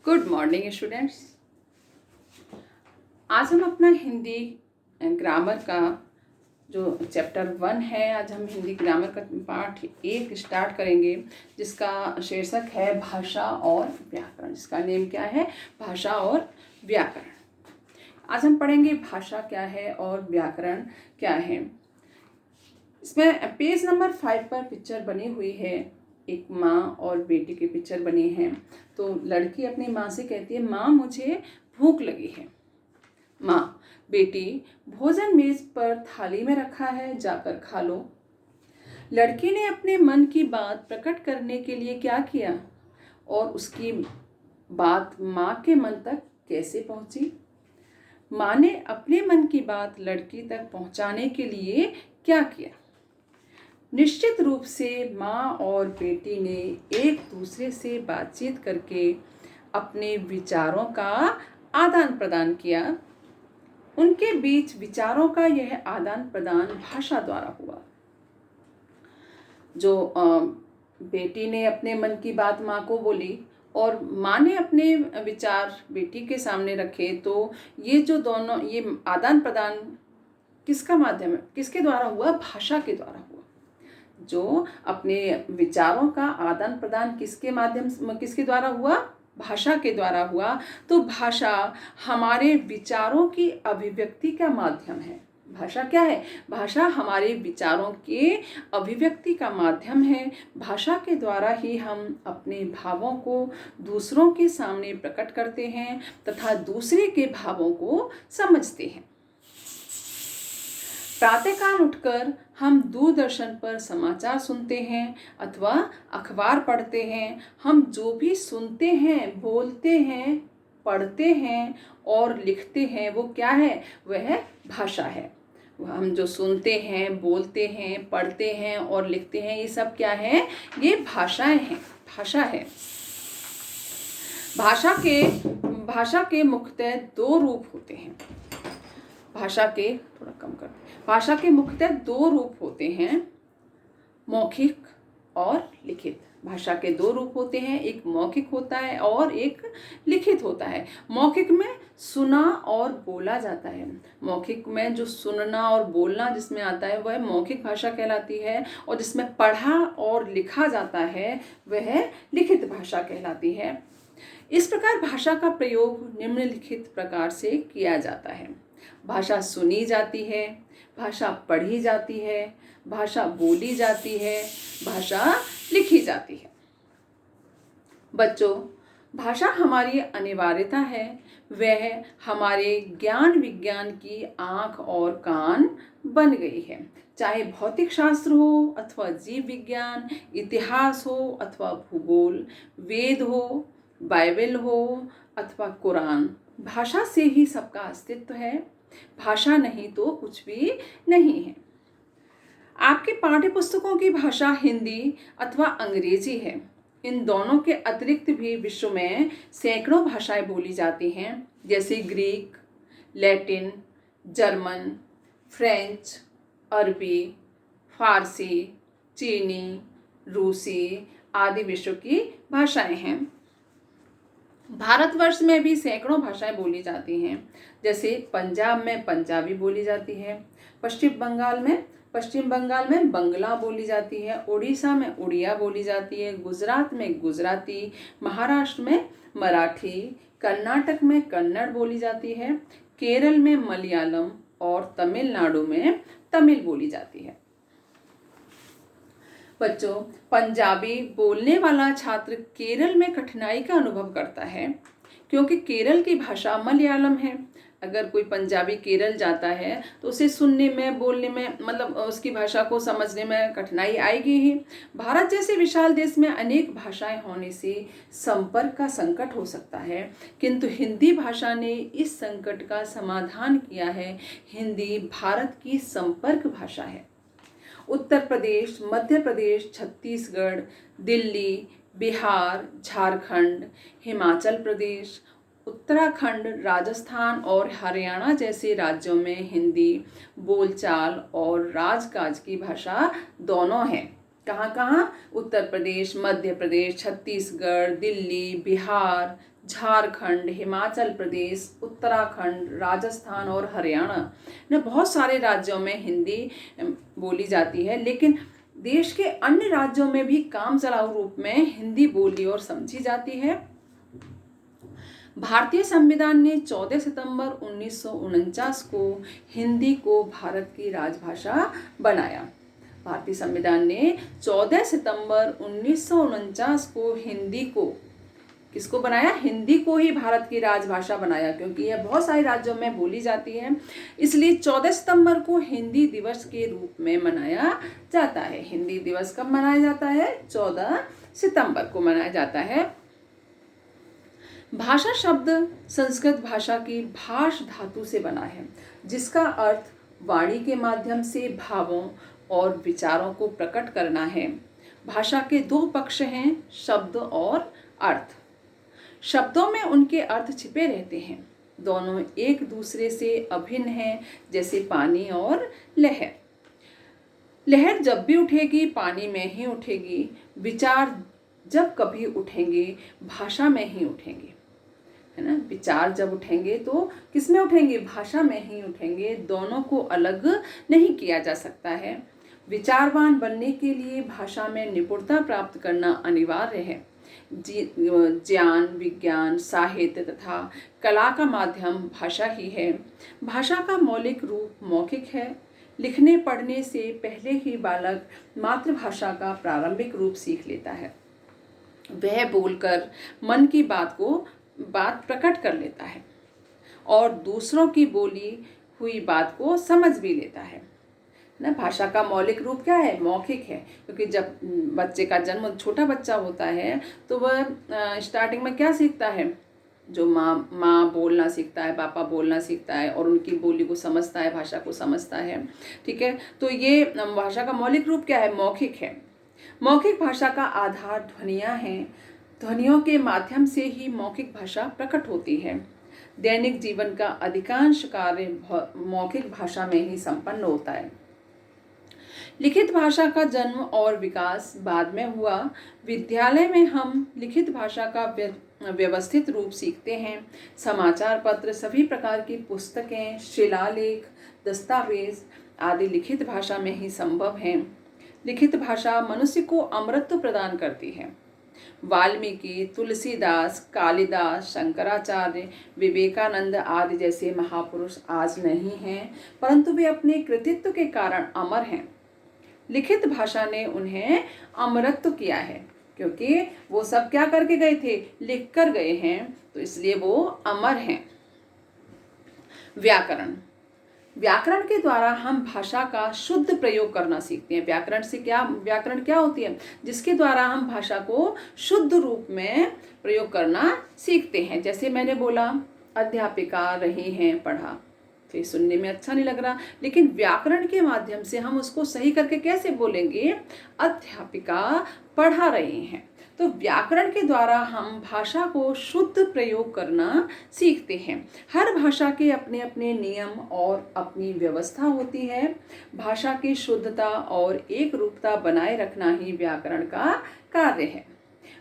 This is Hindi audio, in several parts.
Good morning students. आज हम अपना हिंदी ग्रामर का जो चैप्टर 1 है, आज हम हिंदी ग्रामर का पाठ 1 स्टार्ट करेंगे, जिसका शीर्षक है भाषा और व्याकरण। जिसका नेम क्या है? भाषा और व्याकरण। आज हम पढ़ेंगे भाषा क्या है और व्याकरण क्या है। इसमें पेज नंबर 5 पर पिक्चर बनी हुई है। एक माँ और बेटी की पिक्चर बनी है। तो लड़की अपनी माँ से कहती है, माँ मुझे भूख लगी है। माँ, बेटी भोजन मेज पर थाली में रखा है, जाकर खा लो। लड़की ने अपने मन की बात प्रकट करने के लिए क्या किया और उसकी बात माँ के मन तक कैसे पहुंची? माँ ने अपने मन की बात लड़की तक पहुंचाने के लिए क्या किया? निश्चित रूप से माँ और बेटी ने एक दूसरे से बातचीत करके अपने विचारों का आदान प्रदान किया। उनके बीच विचारों का यह आदान प्रदान भाषा द्वारा हुआ। जो बेटी ने अपने मन की बात माँ को बोली और माँ ने अपने विचार बेटी के सामने रखे, तो ये जो दोनों ये आदान प्रदान किसका माध्यम है, किसके द्वारा हुआ? भाषा के द्वारा हुआ। जो अपने विचारों का आदान प्रदान किसके द्वारा हुआ? भाषा के द्वारा हुआ। तो भाषा हमारे विचारों की अभिव्यक्ति का माध्यम है। भाषा क्या है? भाषा हमारे विचारों के अभिव्यक्ति का माध्यम है। भाषा के द्वारा ही हम अपने भावों को दूसरों के सामने प्रकट करते हैं तथा दूसरे के भावों को समझते हैं। प्रातःकाल उठकर हम दूरदर्शन पर समाचार सुनते हैं अथवा अखबार पढ़ते हैं। हम जो भी सुनते हैं, बोलते हैं, पढ़ते हैं और लिखते हैं, वो क्या है? वह भाषा है। हम जो सुनते हैं, बोलते हैं, पढ़ते हैं और लिखते हैं, ये सब क्या है? ये भाषाएं हैं, भाषा है। भाषा के मुख्यतः 2 रूप होते हैं। भाषा के मुख्यतः 2 रूप होते हैं, मौखिक और लिखित। भाषा के 2 रूप होते हैं, एक मौखिक होता है और एक लिखित होता है। मौखिक में सुना और बोला जाता है। मौखिक में जो सुनना और बोलना जिसमें आता है वह मौखिक भाषा कहलाती है, और जिसमें पढ़ा और लिखा जाता है वह लिखित भाषा कहलाती है। इस प्रकार भाषा का प्रयोग निम्नलिखित प्रकार से किया जाता है। भाषा सुनी जाती है, भाषा पढ़ी जाती है, भाषा बोली जाती है, भाषा लिखी जाती है। बच्चों, भाषा हमारी अनिवार्यता है। वह हमारे ज्ञान विज्ञान की आँख और कान बन गई है। चाहे भौतिक शास्त्र हो अथवा जीव विज्ञान, इतिहास हो अथवा भूगोल, वेद हो, बाइबल हो अथवा कुरान, भाषा से ही सबका अस्तित्व है। भाषा नहीं तो कुछ भी नहीं है। आपके पाठ्य पुस्तकों की भाषा हिंदी अथवा अंग्रेजी है। इन दोनों के अतिरिक्त भी विश्व में सैकड़ों भाषाएं बोली जाती हैं, जैसे ग्रीक, लैटिन, जर्मन, फ्रेंच, अरबी, फारसी, चीनी, रूसी आदि विश्व की भाषाएं हैं। भारतवर्ष में भी सैकड़ों भाषाएं बोली जाती हैं, जैसे पंजाब में पंजाबी बोली जाती है, पश्चिम बंगाल में बंगला बोली जाती है, उड़ीसा में उड़िया बोली जाती है, गुजरात में गुजराती, महाराष्ट्र में मराठी, कर्नाटक में कन्नड़ बोली जाती है, केरल में मलयालम और तमिलनाडु में तमिल बोली जाती है। बच्चों, पंजाबी बोलने वाला छात्र केरल में कठिनाई का अनुभव करता है, क्योंकि केरल की भाषा मलयालम है। अगर कोई पंजाबी केरल जाता है तो उसे सुनने में, बोलने में, मतलब उसकी भाषा को समझने में कठिनाई आएगी ही। भारत जैसे विशाल देश में अनेक भाषाएं होने से संपर्क का संकट हो सकता है, किंतु हिंदी भाषा ने इस संकट का समाधान किया है। हिंदी भारत की संपर्क भाषा है। उत्तर प्रदेश, मध्य प्रदेश, छत्तीसगढ़, दिल्ली, बिहार, झारखंड, हिमाचल प्रदेश, उत्तराखंड, राजस्थान और हरियाणा जैसे राज्यों में हिंदी बोलचाल और राजकाज की भाषा दोनों है। कहाँ कहाँ? उत्तर प्रदेश, मध्य प्रदेश, छत्तीसगढ़, दिल्ली, बिहार, झारखंड, हिमाचल प्रदेश, उत्तराखंड, राजस्थान और हरियाणा ने बहुत सारे राज्यों में हिंदी बोली जाती है, लेकिन देश के अन्य राज्यों में भी काम चलाऊ रूप में हिंदी बोली और समझी जाती है। भारतीय संविधान ने 14 सितंबर 1949 को हिंदी को भारत की राजभाषा बनाया। भारतीय संविधान ने 14 सितंबर 1949 को हिंदी को किसको बनाया? हिंदी को ही भारत की राजभाषा बनाया, क्योंकि यह बहुत सारे राज्यों में बोली जाती है। इसलिए 14 सितंबर को हिंदी दिवस के रूप में मनाया जाता है। हिंदी दिवस कब मनाया जाता है? 14 सितंबर को मनाया जाता है। भाषा शब्द संस्कृत भाषा की भाष धातु से बना है, जिसका अर्थ वाणी के माध्यम से भावों और विचारों को प्रकट करना है। भाषा के दो पक्ष हैं, शब्द और अर्थ। शब्दों में उनके अर्थ छिपे रहते हैं, दोनों एक दूसरे से अभिन्न हैं, जैसे पानी और लहर। लहर जब भी उठेगी पानी में ही उठेगी, विचार जब कभी उठेंगे भाषा में ही उठेंगे, है ना। विचार जब उठेंगे तो किस में उठेंगे? भाषा में ही उठेंगे। दोनों को अलग नहीं किया जा सकता है। विचारवान बनने के लिए भाषा में निपुणता प्राप्त करना अनिवार्य है। ज्ञान, विज्ञान, साहित्य तथा कला का माध्यम भाषा ही है। भाषा का मौलिक रूप मौखिक है। लिखने पढ़ने से पहले ही बालक मातृभाषा का प्रारंभिक रूप सीख लेता है। वह बोलकर मन की बात प्रकट कर लेता है और दूसरों की बोली हुई बात को समझ भी लेता है ना। भाषा का मौलिक रूप क्या है? मौखिक है, क्योंकि जब बच्चे का जन्म, छोटा बच्चा होता है तो वह स्टार्टिंग में क्या सीखता है? जो माँ बोलना सीखता है, पापा बोलना सीखता है और उनकी बोली को समझता है, भाषा को समझता है। ठीक है, तो ये भाषा का मौलिक रूप क्या है? मौखिक है। मौखिक भाषा का आधार ध्वनियाँ हैं। ध्वनियों के माध्यम से ही मौखिक भाषा प्रकट होती है। दैनिक जीवन का अधिकांश कार्य मौखिक भाषा में ही संपन्न होता है। लिखित भाषा का जन्म और विकास बाद में हुआ। विद्यालय में हम लिखित भाषा का व्यवस्थित रूप सीखते हैं। समाचार पत्र, सभी प्रकार की पुस्तकें, शिलालेख, दस्तावेज आदि लिखित भाषा में ही संभव हैं। लिखित भाषा मनुष्य को अमृत प्रदान करती है। वाल्मीकि, तुलसीदास, कालिदास, शंकराचार्य, विवेकानंद आदि जैसे महापुरुष आज नहीं हैं, परंतु वे अपने कृतित्व के कारण अमर हैं। लिखित भाषा ने उन्हें अमरत्व किया है, क्योंकि वो सब क्या करके गए थे? लिख कर गए हैं, तो इसलिए वो अमर हैं। व्याकरण। व्याकरण के द्वारा हम भाषा का शुद्ध प्रयोग करना सीखते हैं। व्याकरण क्या होती है? जिसके द्वारा हम भाषा को शुद्ध रूप में प्रयोग करना सीखते हैं। जैसे मैंने बोला, अध्यापिका रही हैं पढ़ा, फिर सुनने में अच्छा नहीं लग रहा, लेकिन व्याकरण के माध्यम से हम उसको सही करके कैसे बोलेंगे? अध्यापिका पढ़ा रही हैं। तो व्याकरण के द्वारा हम भाषा को शुद्ध प्रयोग करना सीखते हैं। हर भाषा के अपने अपने नियम और अपनी व्यवस्था होती है। भाषा की शुद्धता और एक रूपता बनाए रखना ही व्याकरण का कार्य है।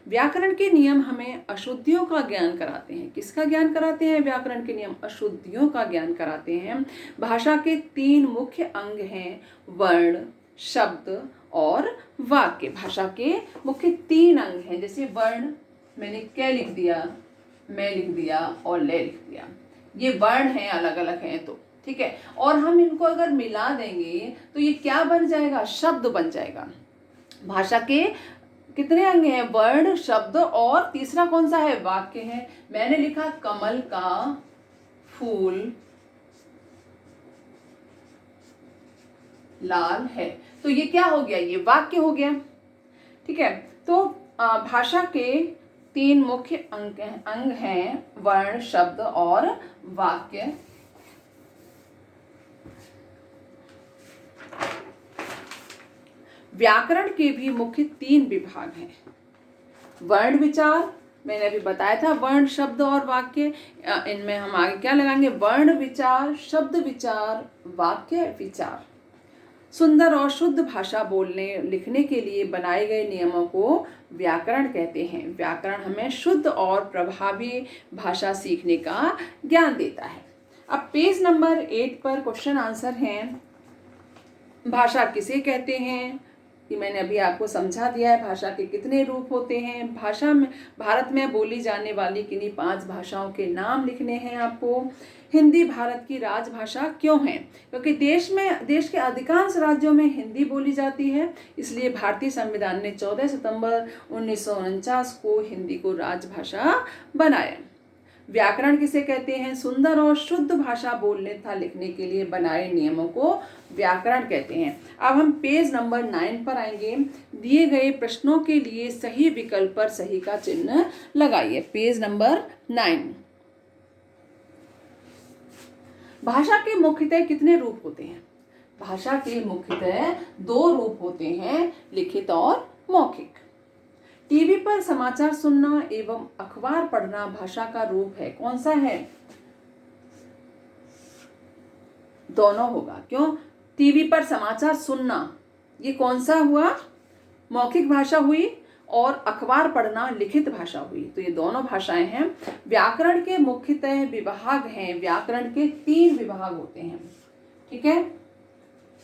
व्याकरण के नियम हमें अशुद्धियों का ज्ञान कराते हैं। किसका ज्ञान कराते हैं? व्याकरण के नियम अशुद्धियों का ज्ञान कराते हैं। भाषा के 3 मुख्य अंग हैं, वर्ण, शब्द और वाक्य। भाषा के मुख्य 3 अंग हैं। जैसे वर्ण, मैंने क्या लिख दिया? मैं लिख दिया और ले लिख दिया। ये वर्ण हैं, अलग अलग हैं, तो ठीक है। और हम इनको अगर मिला देंगे तो ये क्या बन जाएगा? शब्द बन जाएगा। भाषा के कितने अंग हैं? वर्ण, शब्द और तीसरा कौन सा है? वाक्य है। मैंने लिखा कमल का फूल लाल है, तो ये क्या हो गया? ये वाक्य हो गया। ठीक है, तो भाषा के 3 मुख्य अंग हैं, वर्ण, शब्द और वाक्य। व्याकरण के भी मुख्य 3 विभाग हैं। वर्ण विचार, मैंने अभी बताया था, वर्ण, शब्द और वाक्य। इनमें हम आगे क्या लगाएंगे? वर्ण विचार, शब्द विचार, वाक्य विचार। सुंदर और शुद्ध भाषा बोलने लिखने के लिए बनाए गए नियमों को व्याकरण कहते हैं। व्याकरण हमें शुद्ध और प्रभावी भाषा सीखने का ज्ञान देता है। अब पेज नंबर 8 पर क्वेश्चन आंसर हैं। भाषा किसे कहते हैं, कि मैंने अभी आपको समझा दिया है। भाषा के कितने रूप होते हैं, भाषा में भारत में बोली जाने वाली किन्हीं 5 भाषाओं के नाम लिखने हैं आपको। हिंदी भारत की राजभाषा क्यों है, क्योंकि देश के अधिकांश राज्यों में हिंदी बोली जाती है, इसलिए भारतीय संविधान ने 14 सितंबर 1949 को हिंदी को राजभाषा बनाया। व्याकरण किसे कहते हैं, सुंदर और शुद्ध भाषा बोलने तथा लिखने के लिए बनाए नियमों को व्याकरण कहते हैं। अब हम पेज नंबर 9 पर आएंगे। दिए गए प्रश्नों के लिए सही विकल्प पर सही का चिन्ह लगाइए। Page number 9। भाषा के मुख्यतः कितने रूप होते हैं? भाषा के मुख्यतः 2 रूप होते हैं, लिखित और मौखिक। टीवी पर समाचार सुनना एवं अखबार पढ़ना भाषा का रूप है, कौन सा है? दोनों होगा। क्यों? टीवी पर समाचार सुनना ये कौन सा हुआ? मौखिक भाषा हुई, और अखबार पढ़ना लिखित भाषा हुई। तो ये दोनों भाषाएं हैं। व्याकरण के मुख्यतः विभाग हैं। व्याकरण के 3 विभाग होते हैं, ठीक है?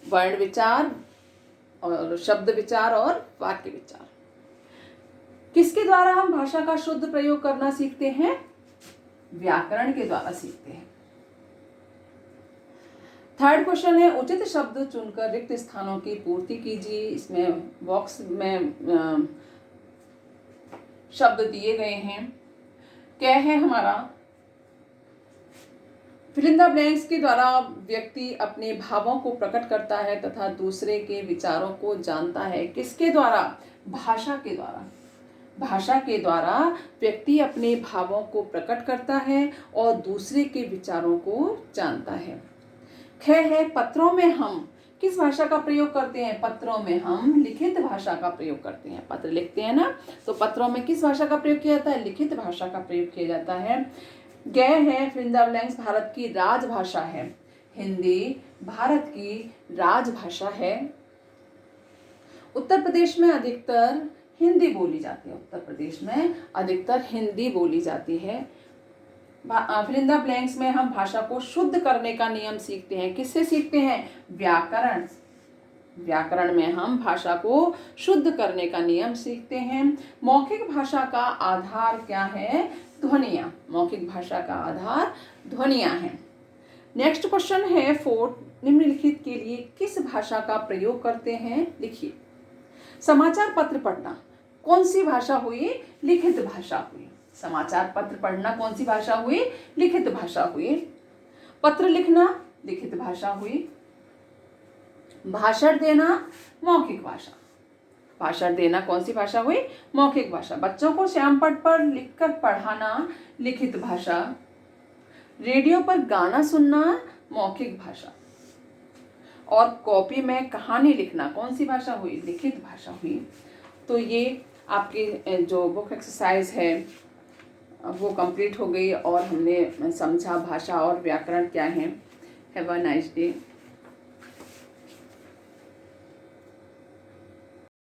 वर्ण विचार और शब्द विचार और वाक्य विचार। किसके द्वारा हम भाषा का शुद्ध प्रयोग करना सीखते हैं? व्याकरण के द्वारा सीखते हैं। थर्ड क्वेश्चन है, उचित शब्द चुनकर रिक्त स्थानों की पूर्ति कीजिए। इसमें बॉक्स में शब्द दिए गए हैं। क्या है हमारा? फिल इन द ब्लैंक्स के द्वारा व्यक्ति अपने भावों को प्रकट करता है तथा दूसरे के विचारों को जानता है। किसके द्वारा? भाषा के द्वारा। भाषा के द्वारा व्यक्ति अपने भावों को प्रकट करता है और दूसरे के विचारों को जानता है। ख है, पत्रों में हम किस भाषा का प्रयोग करते हैं? पत्रों में हम लिखित भाषा का प्रयोग करते हैं। पत्र लिखते हैं ना, तो पत्रों में किस भाषा का प्रयोग किया जाता है? लिखित भाषा का प्रयोग किया जाता है। ग है, fill in the blanks Bharat की राजभाषा है। हिंदी भारत की राजभाषा है। उत्तर प्रदेश में अधिकतर हिंदी बोली जाती है। उत्तर प्रदेश में अधिकतर हिंदी बोली जाती है। फिल इन द ब्लैंक्स में हम भाषा को शुद्ध करने का नियम सीखते हैं। किससे सीखते हैं? व्याकरण। व्याकरण में हम भाषा को शुद्ध करने का नियम सीखते हैं। मौखिक भाषा का आधार क्या है? ध्वनियाँ। मौखिक भाषा का आधार ध्वनियाँ हैं। नेक्स्ट क्वेश्चन है 4, निम्नलिखित के लिए किस भाषा का प्रयोग करते हैं? लिखिए। समाचार पत्र पढ़ना कौन सी भाषा हुई? लिखित भाषा हुई। समाचार पत्र पढ़ना कौन सी भाषा हुई? लिखित भाषा हुई। पत्र लिखना लिखित भाषा हुई। भाषण देना मौखिक भाषा। भाषण देना कौन सी भाषा हुई? मौखिक भाषा। बच्चों को श्यामपट्ट पर लिखकर पढ़ाना लिखित भाषा। रेडियो पर गाना सुनना मौखिक भाषा। और कॉपी में कहानी लिखना कौन सी भाषा हुई? लिखित भाषा हुई। तो ये आपकी जो बुक एक्सरसाइज है वो कंप्लीट हो गई और हमने समझा भाषा और व्याकरण क्या है। Have a nice day.